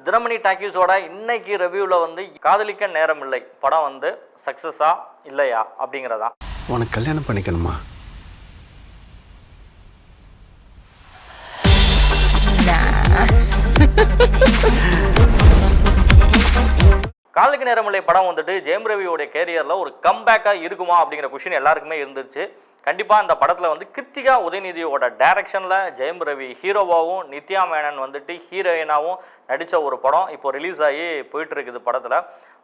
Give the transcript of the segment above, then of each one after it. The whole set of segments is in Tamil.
தினமணி டாக்கீஸோட இன்னைக்கு ரிவ்யூவில் வந்து காதலிக்க நேரம் இல்லை படம் வந்து சக்ஸஸா இல்லையா அப்படிங்கிறதான். உனக்கு கல்யாணம் பண்ணிக்கணுமா? காதலிக்க நேரம் இல்லை படம் வந்துட்டு ஜெயம் ரவியோடைய கேரியரில் ஒரு கம்பேக்காக இருக்குமா அப்படிங்கிற கொஷின் எல்லாருக்குமே இருந்துச்சு. கண்டிப்பாக அந்த படத்தில் வந்து கிருத்திகா உதயநிதியோட டைரக்ஷனில் ஜெயம் ரவி ஹீரோவாகவும் நித்யா மேனன் வந்துட்டு ஹீரோயினாகவும் நடித்த ஒரு படம் இப்போ ரிலீஸ் ஆகி போயிட்டு இருக்குது.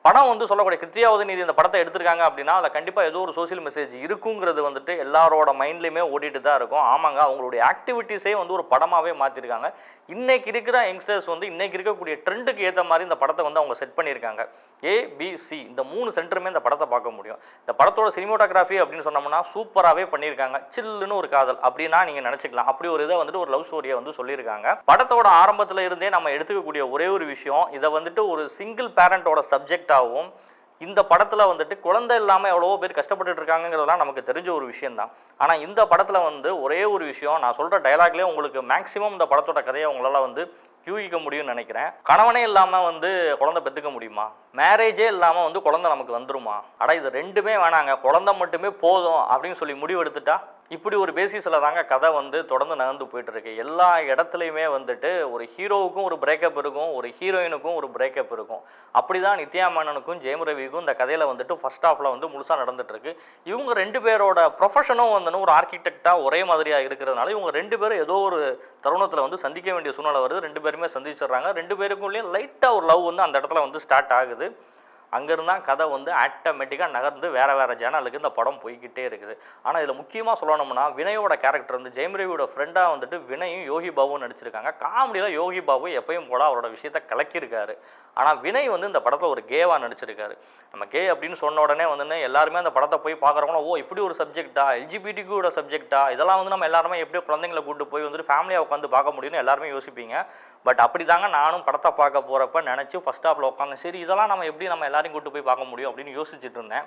படம் வந்து சொல்லக்கூடிய கிருத்திகா உதயநிதி இந்த படத்தை எடுத்திருக்காங்க அப்படின்னா அதில் கண்டிப்பாக ஏதோ ஒரு சோசியல் மெசேஜ் இருக்குங்கிறது வந்துட்டு எல்லாரோட மைண்ட்லேயுமே ஓடிட்டு தான் இருக்கும். ஆமாங்க, அவங்களுடைய ஆக்டிவிட்டீஸே வந்து ஒரு படமாகவே மாற்றிருக்காங்க. இன்றைக்கி இருக்கிற யங்ஸ்டர்ஸ் வந்து இன்றைக்கி இருக்கக்கூடிய ட்ரெண்டுக்கு ஏற்ற மாதிரி இந்த படத்தை வந்து அவங்க செட் பண்ணியிருக்காங்க. ABC இந்த 3 சென்டருமே இந்த படத்தை பார்க்க முடியும். இந்த படத்தோட சினிமோட்டோகிராஃபி அப்படின்னு சொன்னோம்னா சூப்பராகவே பண்ணியிருக்காங்க. சில்லுன்னு ஒரு காதல் அப்படின்னா நீங்கள் நினச்சிக்கலாம். அப்படி ஒரு இதை வந்துட்டு ஒரு லவ் ஸ்டோரியை வந்து சொல்லியிருக்காங்க. படத்தோட ஆரம்பத்தில் இருந்தே நம்ம எடுத்துக்கக்கூடிய ஒரே ஒரு விஷயம், இதை வந்துட்டு ஒரு சிங்கிள் பேரண்டோட சப்ஜெக்டாகவும் இந்த படத்தில் வந்துட்டு குழந்தை இல்லாமல் எவ்வளவோ பேர் கஷ்டப்பட்டுட்டு இருக்காங்கிறதுலாம் நமக்கு தெரிஞ்ச ஒரு விஷயந்தான். ஆனால் இந்த படத்தில் வந்து ஒரே ஒரு விஷயம், நான் சொல்கிற டைலாக்லேயே உங்களுக்கு மேக்ஸிமம் இந்த படத்தோட கதையை உங்களால் வந்து யூகிக்க முடியும்னு நினைக்கிறேன். கணவனே இல்லாமல் வந்து குழந்தை பெற்றுக்க முடியுமா? மேரேஜே இல்லாமல் வந்து குழந்தை நமக்கு வந்துருமா? இது ரெண்டுமே வேணாங்க, குழந்தை மட்டுமே போதும் அப்படின்னு சொல்லி முடிவு எடுத்துட்டா இப்படி ஒரு பேசிஸில் தாங்க கதை வந்து தொடர்ந்து நகர்ந்து போயிட்டு இருக்கு. எல்லா இடத்துலையுமே வந்துட்டு ஒரு ஹீரோவுக்கும் ஒரு பிரேக்கப் இருக்கும், ஒரு ஹீரோயினுக்கும் ஒரு பிரேக்கப் இருக்கும். அப்படி தான் நித்யா மேனனுக்கும் ஜெயம் ரவிக்கும் இந்த கதையில் வந்துட்டு ஃபர்ஸ்ட் ஹாஃபில் வந்து முழுசாக நடந்துட்டு இருக்கு. இவங்க 2 பேரோட ப்ரொஃபஷனும் வந்து ஒரு ஆர்கிடெக்டாக ஒரே மாதிரியாக இருக்கிறதுனால இவங்க 2 பேரும் ஏதோ ஒரு தருணத்தில் வந்து சந்திக்க வேண்டிய சூழ்நிலை வருது. 2 பேருமே சந்திச்சிடுறாங்க. 2 பேருக்குள்ளேயும் லைட்டாக ஒரு லவ் வந்து அந்த இடத்துல வந்து ஸ்டார்ட் ஆகுது. அங்கேருந்தான் கதை வந்து ஆட்டோமேட்டிக்காக நகர்ந்து வேறு சேனலுக்கு இந்த படம் போய்கிட்டே இருக்குது. ஆனால் இதில் முக்கியமாக சொல்லணும்னா வினயோட கேரக்டர் வந்து ஜெயம் ரவியோட ஃப்ரெண்டாக வந்துட்டு வினயும் யோகி பாபுவும் நடிச்சிருக்காங்க. காமெடியில் யோகி பாபு எப்பயும் போல அவரோட விஷயத்தை கலக்கியிருக்காரு. ஆனால் வினய் வந்து இந்த படத்தில் ஒரு கேவாக நடிச்சிருக்காரு. நம்ம கே அப்படின்னு சொன்ன உடனே வந்து எல்லாருமே அந்த படத்தை போய் பார்க்குறவங்களா, ஓ இப்படி ஒரு சப்ஜெக்டா, LGBTQ சப்ஜெக்டா, இதெல்லாம் வந்து நம்ம எல்லாருமே எப்படியோ குழந்தைங்களை கூப்பிட்டு போய் வந்துட்டு ஃபேமிலியாக உட்காந்து பார்க்க முடியும்னு எல்லாருமே யோசிப்பீங்க. பட் அப்படி தாங்க நானும் படத்தை பார்க்க போகிறப்ப நினச்சி ஃபஸ்ட் ஹாஃபில் உட்காந்து சரி இதெல்லாம் நம்ம எப்படி நம்ம எல்லாரையும் கூப்பிட்டு போய் பார்க்க முடியும் அப்படின்னு யோசிச்சுட்டு இருந்தேன்.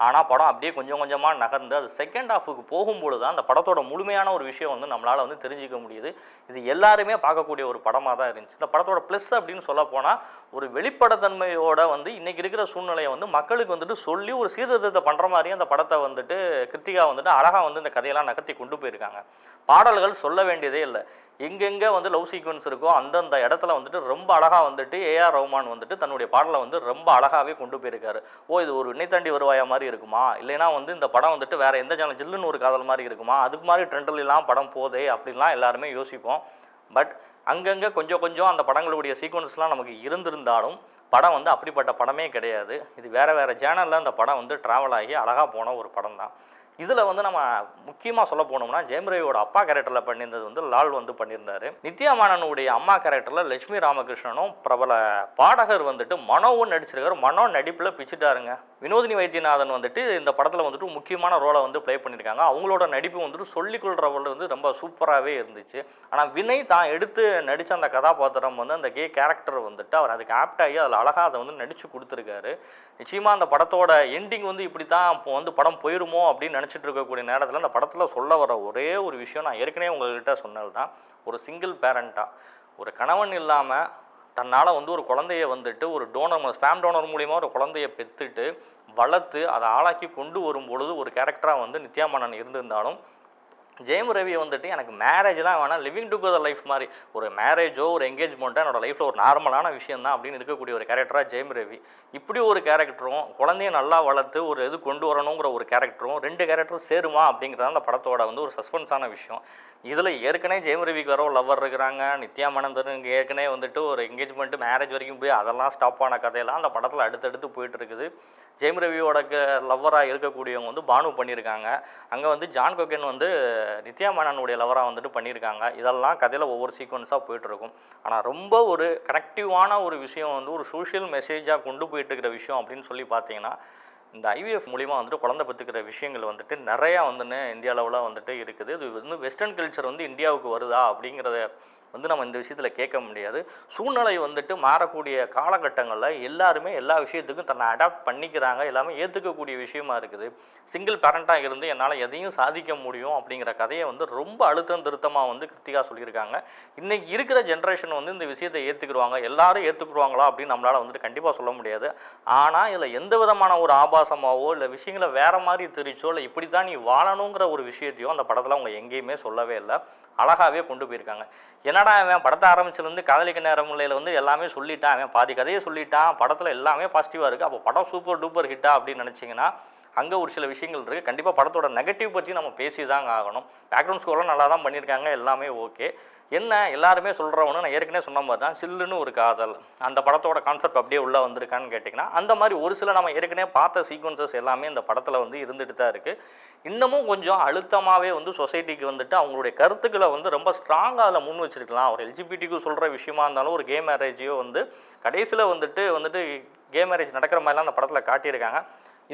ஆனால் படம் அப்படியே கொஞ்சம் கொஞ்சமாக நகர்ந்து அது செகண்ட் ஹாஃபுக்கு போகும்பொழுது தான் அந்த படத்தோட முழுமையான ஒரு விஷயம் வந்து நம்மளால் வந்து தெரிஞ்சிக்க முடியுது. இது எல்லாருமே பார்க்கக்கூடிய ஒரு படமாக தான் இருந்துச்சு. இந்த படத்தோட ப்ளஸ் அப்படின்னு சொல்ல போனால் ஒரு வெளிப்படத்தன்மையோட வந்து இன்றைக்கி இருக்கிற சூழ்நிலையை வந்து மக்களுக்கு வந்துட்டு சொல்லி ஒரு சீர்திருத்தத்தை பண்ணுற மாதிரியும் அந்த படத்தை வந்துட்டு கிருத்திகா வந்துட்டு அழகாக வந்து இந்த கதையெல்லாம் நகர்த்தி கொண்டு போயிருக்காங்க. பாடல்கள் சொல்ல வேண்டியதே இல்லை. எங்கெங்கே வந்து லவ் சீக்வன்ஸ் இருக்கோ அந்தந்த இடத்துல வந்துட்டு ரொம்ப அழகாக வந்துட்டு ஏஆர் ரஹ்மான் வந்துட்டு தன்னுடைய பாடலை வந்து ரொம்ப அழகாகவே கொண்டு போயிருக்காரு. இது ஒரு விண்ணை தாண்டி வருவாயா மாதிரி இருக்குமா, இல்லைனா வந்து இந்த படம் வந்துட்டு வேறு எந்த சேனல் ஜில்லுன்னு ஒரு காதல் மாதிரி இருக்குமா, அதுக்கு மாதிரி ட்ரெண்ட்லாம் படம் போதே அப்படின்லாம் எல்லாருமே யோசிப்போம். பட் அங்கங்கே கொஞ்சம் அந்த படங்களுடைய சீக்வன்ஸ்லாம் நமக்கு இருந்திருந்தாலும் படம் வந்து அப்படிப்பட்ட படமே கிடையாது. இது வேறு சேனலில் அந்த படம் வந்து ட்ராவல் ஆகி அழகாக போன ஒரு படம் தான். இதில் வந்து நம்ம முக்கியமாக சொல்ல போனோம்னா ஜெயம் ரவியோட அப்பா கேரக்டரில் பண்ணியிருந்தது வந்து லால் வந்து பண்ணியிருந்தார். நித்யா மேனனுடைய அம்மா கேரக்டரில் லட்சுமி ராமகிருஷ்ணனும் பிரபல பாடகர் வந்துட்டு மனோவும் நடிச்சிருக்காரு. மனோ நடிப்பில் பிச்சுட்டாருங்க. வினோதினி வைத்தியநாதன் வந்துட்டு இந்த படத்தில் வந்துட்டு முக்கியமான ரோலை வந்து ப்ளே பண்ணியிருக்காங்க. அவங்களோட நடிப்பு வந்துட்டு சொல்லிக்கொள்கிறவள் வந்து ரொம்ப சூப்பராகவே இருந்துச்சு. ஆனால் வினய் தான் எடுத்து நடித்த அந்த கதாபாத்திரம் வந்து அந்த கே கேரக்டர் வந்துட்டு அவர் அதுக்கு ஆப்டாகி அதில் அழகாக அதை வந்து நடித்து கொடுத்துருக்காரு. நிச்சயமாக அந்த படத்தோட எண்டிங் வந்து இப்படி தான் இப்போ வந்து படம் போயிருமோ அப்படின்னு நினச்சிட்டு இருக்கக்கூடிய நேரத்தில் அந்த படத்தில் சொல்ல வர ஒரே ஒரு விஷயம் நான் ஏற்கனவே உங்கள்கிட்ட சொன்னது தான். ஒரு சிங்கிள் பேரண்ட்டாக ஒரு கணவன் இல்லாமல் தன்னால் வந்து ஒரு குழந்தைய வந்துட்டு ஒரு டோனர் ஸ்பேம் டோனர் மூலிமா ஒரு குழந்தைய பெற்றுட்டு வளர்த்து அதை ஆளாக்கி கொண்டு வரும்பொழுது ஒரு கேரக்டராக வந்து நித்யா மேனன் இருந்திருந்தாலும் ஜெயம் ரவி வந்துட்டு எனக்கு மேரேஜ்லாம் வேணாம், லிவிங் டுகெதர் லைஃப் மாதிரி ஒரு மேரேஜோ ஒரு என்கேஜ்மெண்ட்டோ என்னோடய லைஃப்பில் ஒரு நார்மலான விஷயம் தான் அப்படின்னு இருக்கக்கூடிய ஒரு கேரக்டராக ஜெயம் ரவி. இப்படி ஒரு கேரக்டரும் குழந்தைய நல்லா வளர்த்து ஒரு இது கொண்டு வரணுங்கிற ஒரு கேரக்டரும் 2 கேரக்டரும் சேருமா அப்படிங்கிறது அந்த படத்தோட வந்து ஒரு சஸ்பென்ஸான விஷயம். இதில் ஏற்கனவே ஜெயம் ரவிக்கு வர லவ்வர் இருக்கிறாங்க, நித்யா மேனன் இங்கே ஏற்கனவே வந்துட்டு ஒரு என்கேஜ்மெண்ட்டு மேரேஜ் வரைக்கும் போய் அதெல்லாம் ஸ்டாப் ஆன கதையெல்லாம் அந்த படத்தில் அடுத்தடுத்து போயிட்டு இருக்குது. ஜெயம் ரவியோட லவ்வராக இருக்கக்கூடியவங்க வந்து பானு பண்ணியிருக்காங்க. அங்கே வந்து ஜான் கொக்கன் வந்து நித்யா மேனனுடைய லவராக வந்துட்டு பண்ணியிருக்காங்க. இதெல்லாம் கதையில் ஒவ்வொரு சீக்வன்ஸாக போயிட்டுருக்கும். ஆனால் ரொம்ப ஒரு கனெக்டிவான ஒரு விஷயம் வந்து ஒரு சோஷியல் மெசேஜாக கொண்டு போயிட்டு இருக்கிற விஷயம் அப்படின்னு சொல்லி பார்த்தீங்கன்னா இந்த ஐவிஎஃப் மூலிமா வந்துட்டு குழந்தை பெற்றுக்கிற விஷயங்கள் வந்துட்டு நிறையா வந்துன்னு இந்தியா லெவலில் வந்துட்டு இருக்குது. இது வந்து வெஸ்டர்ன் கல்ச்சர் வந்து இந்தியாவுக்கு வருதா அப்படிங்கிறத வந்து நம்ம இந்த விஷயத்தில் கேட்க முடியாது. சூழ்நிலை வந்துட்டு மாறக்கூடிய காலகட்டங்களில் எல்லாருமே எல்லா விஷயத்துக்கும் தன்னை அடாப்ட் பண்ணிக்கிறாங்க, எல்லாமே ஏற்றுக்கக்கூடிய விஷயமா இருக்குது. சிங்கிள் பேரண்ட்டாக இருந்து என்னால் எதையும் சாதிக்க முடியும் அப்படிங்கிற கதையை வந்து ரொம்ப அழுத்தம் திருத்தமாக வந்து கிருத்திகா சொல்லியிருக்காங்க. இன்றைக்கி இருக்கிற ஜென்ரேஷன் வந்து இந்த விஷயத்தை ஏற்றுக்குருவாங்க, எல்லாரும் ஏற்றுக்குருவாங்களா அப்படின்னு நம்மளால் வந்துட்டு கண்டிப்பாக சொல்ல முடியாது. ஆனால் இதில் எந்த விதமான ஒரு ஆபாசமாவோ இல்லை விஷயங்களை வேறு மாதிரி தெரிச்சோ இல்லை இப்படி தான் நீ வாழணுங்கிற ஒரு விஷயத்தையும் அந்த படத்தில் அவங்க எங்கேயுமே சொல்லவே இல்லை. அழகாகவே கொண்டு போயிருக்காங்க. என்னடா அவன் படத்தை ஆரம்பிச்சிலேருந்து காதலிக்க நேரமுல்லையில் வந்து எல்லாமே சொல்லிட்டான், அவன் பாதி கதையை சொல்லிட்டான், படத்தில் எல்லாமே பாசிட்டிவாக இருக்குது, அப்போ படம் சூப்பர் டூப்பர் ஹிட்டா அப்படின்னு நினச்சிங்கன்னா அங்கே ஒரு சில விஷயங்கள் இருக்குது. கண்டிப்பாக படத்தோட நெகட்டிவ் பற்றி நம்ம பேசி தாங்க ஆகணும். பேக்ரவுண்ட் ஸ்கோர்லாம் நல்லா தான் பண்ணியிருக்காங்க, எல்லாமே ஓகே. என்ன எல்லாருமே சொல்கிறவனு நான் ஏற்கனவே சொன்ன மாதிரி தான் சில்லுன்னு ஒரு காதல், அந்த படத்தோட கான்செப்ட் அப்படியே உள்ளே வந்திருக்கான்னு கேட்டிங்கன்னா அந்த மாதிரி ஒரு சில நம்ம ஏற்கனவே பார்த்த சீக்வன்சஸ் எல்லாமே இந்த படத்தில் வந்து இருந்துட்டு தான் இருக்குது. இன்னமும் கொஞ்சம் அழுத்தமாகவே வந்து சொசைட்டிக்கு வந்துட்டு அவங்களுடைய கருத்துக்களை வந்து ரொம்ப ஸ்ட்ராங்காக அதில் முன் வச்சுருக்கலாம். ஒரு எல்ஜிபிடிக்கு சொல்கிற விஷயமா இருந்தாலும் ஒரு கே மேரேஜையோ வந்து கடைசியில் வந்துட்டு கே மேரேஜ் நடக்கிற மாதிரிலாம் அந்த படத்தில் காட்டியிருக்காங்க.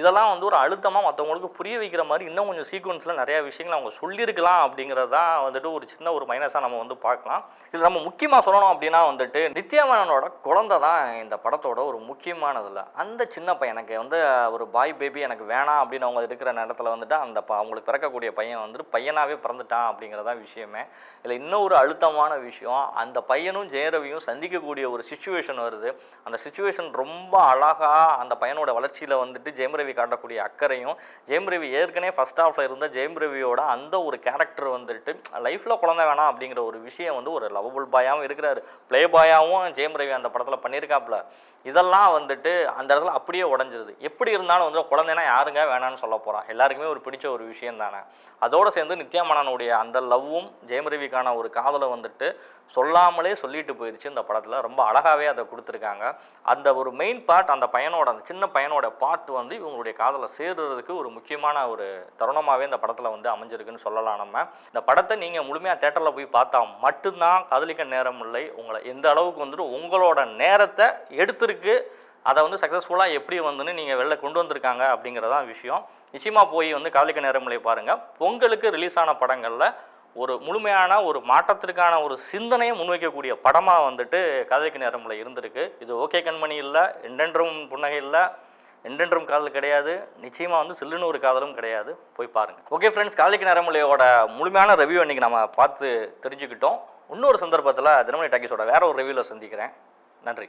இதெல்லாம் வந்து ஒரு அழுத்தமாக மற்றவங்களுக்கு புரிய வைக்கிற மாதிரி இன்னும் கொஞ்சம் சீக்வன்ஸில் நிறையா விஷயங்கள் அவங்க சொல்லியிருக்கலாம் அப்படிங்கிறது தான் வந்துட்டு ஒரு சின்ன ஒரு மைனஸாக நம்ம வந்து பார்க்கலாம். இது நம்ம முக்கியமாக சொல்லணும் அப்படின்னா வந்துட்டு நித்யா மேனனோட குழந்தை தான் இந்த படத்தோட ஒரு முக்கியமானதில்லை. அந்த சின்ன பையனுக்கு வந்து ஒரு பாய் பேபி எனக்கு வேணாம் அப்படின்னு அவங்க இருக்கிற நேரத்தில் வந்துட்டு அந்த அவங்களுக்கு பிறக்கக்கூடிய பையன் வந்துட்டு பையனாகவே பிறந்துட்டான் அப்படிங்கிறதான் விஷயமே. இதில் இன்னும் ஒரு அழுத்தமான விஷயம், அந்த பையனும் ஜெயரவியும் சந்திக்கக்கூடிய ஒரு சிச்சுவேஷன் வருது. அந்த சிச்சுவேஷன் ரொம்ப அழகாக அந்த பையனோட வளர்ச்சியில் வந்துட்டு ஜெயம் ரவி காட்டக்கூடிய அக்கறையும், ஜெயம் ரவி ஏற்கனவே ஃபர்ஸ்ட் ஹாஃப்ல இருந்த ஜெயம் ரவியோட அந்த ஒரு கேரக்டர் வந்துட்டு லைஃப்பில் குழந்தை வேணாம் அப்படிங்கிற ஒரு விஷயம் வந்து ஒரு லவபுள் பாயாகவும் இருக்கிறாரு, ப்ளே பாயாகவும் ஜெயம் ரவி அந்த படத்தில் பண்ணியிருக்காப்புல. இதெல்லாம் வந்துட்டு அந்த இடத்துல அப்படியே உடஞ்சிருது. எப்படி இருந்தாலும் வந்து குழந்தைனா யாருங்க வேணான்னு சொல்ல போகிறான், எல்லாருக்குமே ஒரு பிடிச்ச ஒரு விஷயம் தானே. அதோடு சேர்ந்து நித்யா மேனனுடைய அந்த லவ்வும் ஜெயம் ரவிக்கான ஒரு காதலை வந்துட்டு சொல்லாமலே சொல்லிட்டு போயிடுச்சு இந்த படத்தில். ரொம்ப அழகாகவே அதை கொடுத்துருக்காங்க. அந்த ஒரு மெயின் பார்ட், அந்த பையனோட அந்த சின்ன பையனோட பார்ட் வந்து இவங்களுடைய காதலை சேர்றதுக்கு ஒரு முக்கியமான ஒரு தருணமாகவே இந்த படத்தில் வந்து அமைஞ்சிருக்குன்னு சொல்லலாம். நம்ம இந்த படத்தை நீங்கள் முழுமையாக தேட்டரில் போய் பார்த்தா மட்டும்தான் காதலிக்க நேரம் இல்லை உங்களை எந்த அளவுக்கு வந்துட்டு உங்களோட நேரத்தை எடுத்துருக்கு, அதை வந்து சக்ஸஸ்ஃபுல்லாக எப்படி வந்துன்னு நீங்கள் வெளில கொண்டு வந்திருக்காங்க அப்படிங்கிறதான் விஷயம். நிச்சயமாக போய் வந்து காதலிக்க நேரமில்லை பாருங்கள். பொங்கலுக்கு ரிலீஸ் ஆன படங்களில் ஒரு முழுமையான ஒரு மாற்றத்திற்கான ஒரு சிந்தனையை முன்வைக்கக்கூடிய படமாக வந்துட்டு காதலிக்க நேரமில்லை இருந்திருக்கு. இது ஓகே கண்மணி இல்லை, என்றென்றும் புன்னகை இல்லை, என்றென்றும் காதல் கிடையாது, நிச்சயமாக வந்து சில்லுன்னு ஒரு காதலும் கிடையாது. போய் பாருங்கள். ஓகே ஃப்ரெண்ட்ஸ், காதலிக்க நேரமில்லையோட முழுமையான ரிவ்யூ இன்றைக்கி நம்ம பார்த்து தெரிஞ்சுக்கிட்டோம். இன்னொரு சந்தர்ப்பத்தில் தினமணி டாக்கீஸோட வேற ஒரு ரிவ்யூவில் சந்திக்கிறேன். நன்றி.